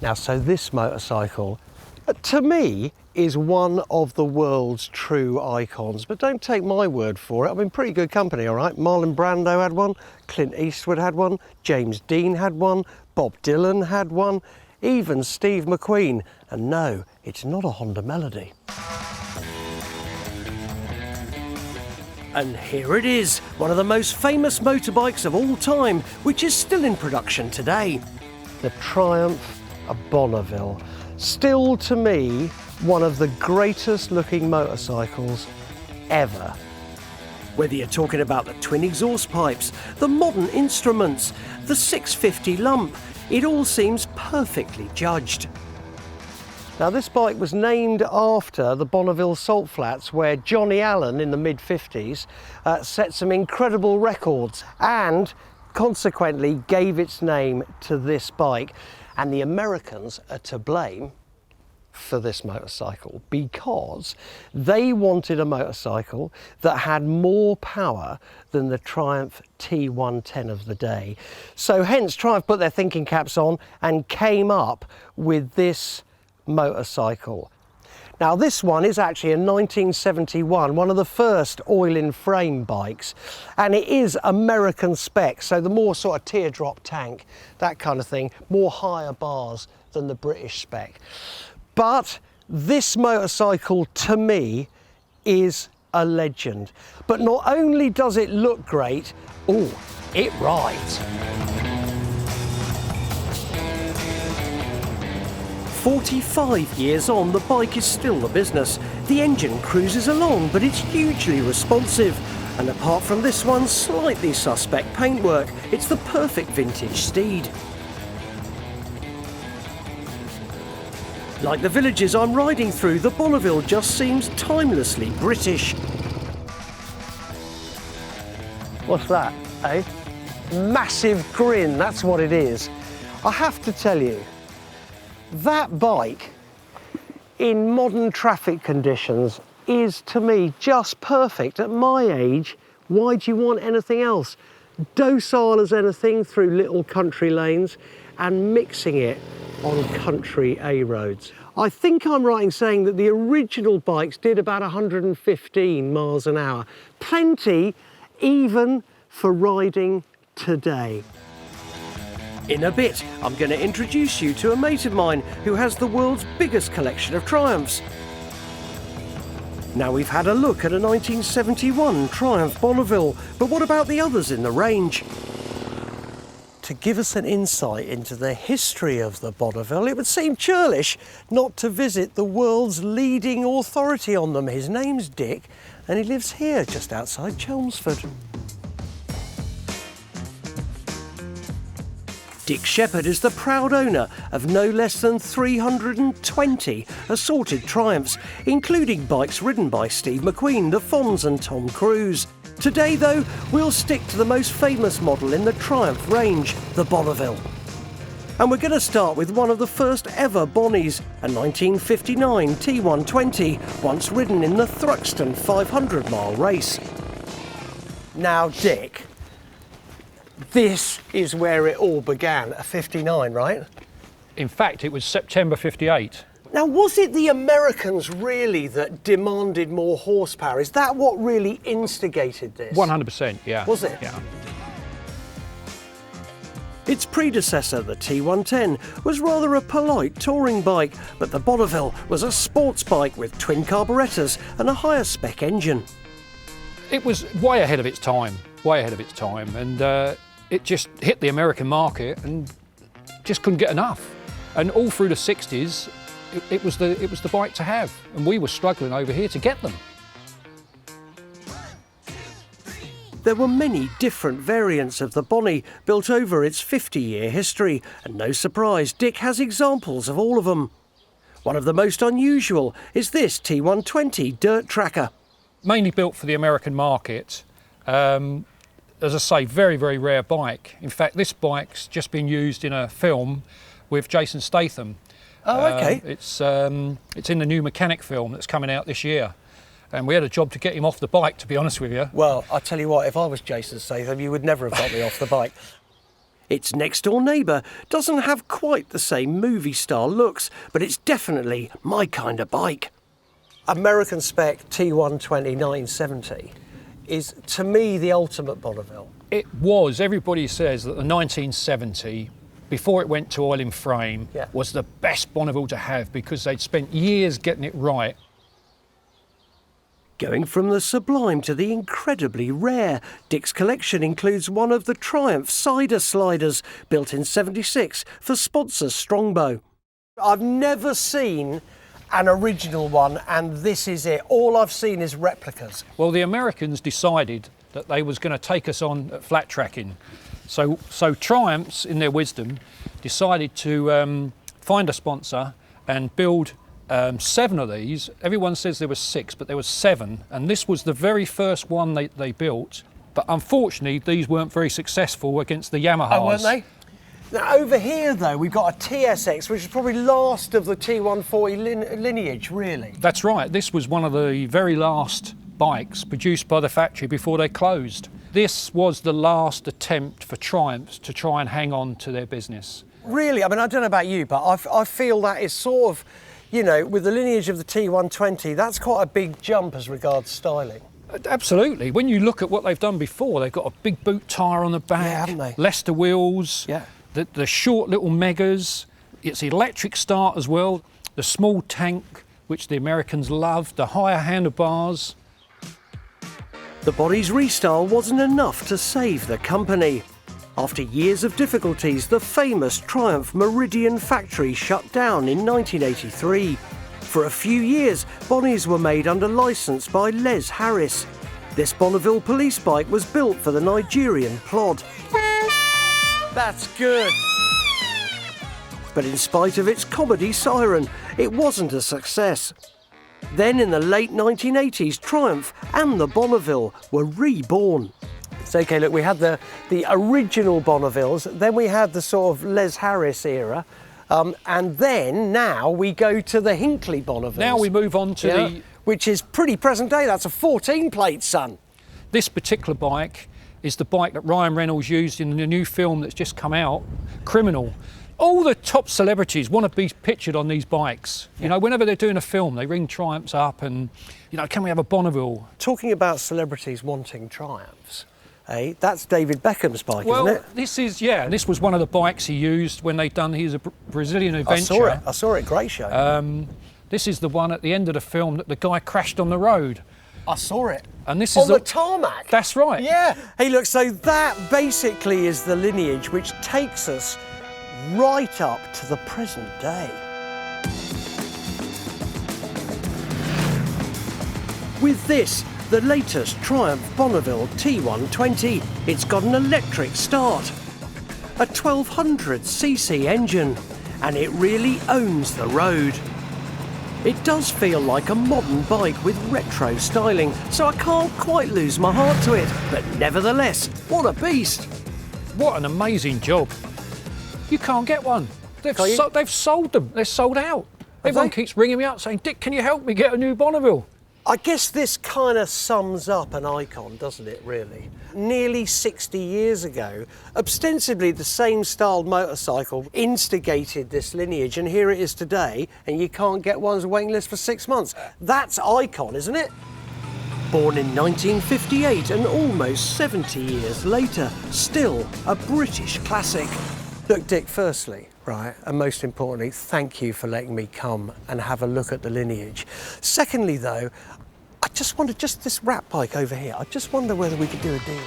Now, so this motorcycle, to me, is one of the world's true icons, but don't take my word for it. I'm in pretty good company, all right? Marlon Brando had one, Clint Eastwood had one, James Dean had one, Bob Dylan had one, even Steve McQueen. And no, it's not a Honda Melody. And here it is, one of the most famous motorbikes of all time, which is still in production today. The Triumph Bonneville. Still, to me, one of the greatest looking motorcycles ever. Whether you're talking about the twin exhaust pipes, the modern instruments, the 650 lump, it all seems perfectly judged. Now, this bike was named after the Bonneville salt flats, where Johnny Allen in the mid-50s set some incredible records and consequently gave its name to this bike. And the Americans are to blame for this motorcycle because they wanted a motorcycle that had more power than the Triumph T110 of the day. So hence Triumph put their thinking caps on and came up with this motorcycle. Now, this one is actually a 1971, one of the first oil-in-frame bikes, and it is American spec, so the more sort of teardrop tank, that kind of thing, more higher bars than the British spec. But this motorcycle, to me, is a legend. But not only does it look great, oh, it rides. 45 years on, the bike is still the business. The engine cruises along, but it's hugely responsive. And apart from this one's slightly suspect paintwork, it's the perfect vintage steed. Like the villages I'm riding through, the Bonneville just seems timelessly British. What's that, eh? Massive grin, that's what it is. I have to tell you, that bike, in modern traffic conditions, is to me just perfect. At my age, why do you want anything else? Docile as anything through little country lanes and mixing it on country A roads. I think I'm right in saying that the original bikes did about 115 miles an hour. Plenty even for riding today. In a bit, I'm going to introduce you to a mate of mine who has the world's biggest collection of Triumphs. Now, we've had a look at a 1971 Triumph Bonneville, but what about the others in the range? To give us an insight into the history of the Bonneville, it would seem churlish not to visit the world's leading authority on them. His name's Dick, and he lives here just outside Chelmsford. Dick Shepherd is the proud owner of no less than 320 assorted Triumphs, including bikes ridden by Steve McQueen, the Fonz and Tom Cruise. Today, though, we'll stick to the most famous model in the Triumph range, the Bonneville. And we're going to start with one of the first ever Bonnies, a 1959 T120, once ridden in the Thruxton 500-mile race. Now, Dick, this is where it all began, a 59, right? In fact, it was September 58. Now, was it the Americans really that demanded more horsepower? Is that what really instigated this? 100%, yeah. Was it? Yeah. Its predecessor, the T110, was rather a polite touring bike, but the Bonneville was a sports bike with twin carburettors and a higher spec engine. It was way ahead of its time, and it just hit the American market and just couldn't get enough. And all through the 60s, it was the bike to have, and we were struggling over here to get them. There were many different variants of the Bonnie built over its 50-year history, and no surprise, Dick has examples of all of them. One of the most unusual is this T120 dirt tracker. Mainly built for the American market. As I say, very, very rare bike. In fact, this bike's just been used in a film with Jason Statham. Oh, okay. It's in the new Mechanic film that's coming out this year. And we had a job to get him off the bike, to be honest with you. Well, I'll tell you what, if I was Jason Statham, you would never have got me off the bike. Its next-door neighbour doesn't have quite the same movie-star looks, but it's definitely my kind of bike. American spec T120 970 is, to me, the ultimate Bonneville. It was. Everybody says that the 1970, before it went to oil in frame, was the best Bonneville to have because they'd spent years getting it right. Going from the sublime to the incredibly rare, Dick's collection includes one of the Triumph cider sliders, built in '76 for sponsor Strongbow. I've never seen an original one, and this is it. All I've seen is replicas. Well, the Americans decided that they was going to take us on at flat tracking. So Triumphs, in their wisdom, decided to find a sponsor and build 7 of these. Everyone says there were 6, but there was 7, and this was the very first one they built. But unfortunately, these weren't very successful against the Yamahas. Oh, weren't they? Now, over here, though, we've got a TSX, which is probably last of the T140 lineage, really. That's right. This was one of the very last bikes produced by the factory before they closed. This was the last attempt for Triumphs to try and hang on to their business. Really? I mean, I don't know about you, but I feel that is sort of, you know, with the lineage of the T120, that's quite a big jump as regards styling. Absolutely. When you look at what they've done before, they've got a big boot tyre on the back, haven't they? Leicester wheels, Yeah. the short little megas, it's electric start as well, the small tank, which the Americans loved, the higher handlebars. The body's restyle wasn't enough to save the company. After years of difficulties, the famous Triumph Meridian factory shut down in 1983. For a few years, Bonnies were made under licence by Les Harris. This Bonneville police bike was built for the Nigerian plod. That's good. But in spite of its comedy siren, it wasn't a success. Then in the late 1980s, Triumph and the Bonneville were reborn. It's okay, look, we had the original Bonnevilles, then we had the sort of Les Harris era, and then now we go to the Hinckley Bonnevilles. Now we move on to the... Which is pretty present day, that's a 14 plate, son. This particular bike is the bike that Ryan Reynolds used in the new film that's just come out, Criminal. All the top celebrities want to be pictured on these bikes. You know, whenever they're doing a film, they ring Triumphs up and, you know, can we have a Bonneville? Talking about celebrities wanting Triumphs, that's David Beckham's bike, well, isn't it? This is, yeah, this was one of the bikes he used when they'd done his Brazilian adventure. I saw it, great show. This is the one at the end of the film that the guy crashed on the road. I saw it. And this on is the tarmac? That's right. Yeah. Hey, look, so that basically is the lineage which takes us right up to the present day. With this, the latest Triumph Bonneville T120, it's got an electric start, a 1200cc engine, and it really owns the road. It does feel like a modern bike with retro styling, so I can't quite lose my heart to it, but nevertheless, what a beast. What an amazing job. You can't get one. They've sold them. They're sold out. Everyone keeps ringing me up saying, Dick, can you help me get a new Bonneville? I guess this kind of sums up an icon, doesn't it, really? Nearly 60 years ago, ostensibly the same styled motorcycle instigated this lineage, and here it is today, and you can't get one's waiting list for 6 months. That's icon, isn't it? Born in 1958 and almost 70 years later, still a British classic. Look, Dick, firstly, right, and most importantly, thank you for letting me come and have a look at the lineage. Secondly, though, I just wonder, just this rat bike over here, I just wonder whether we could do a deal.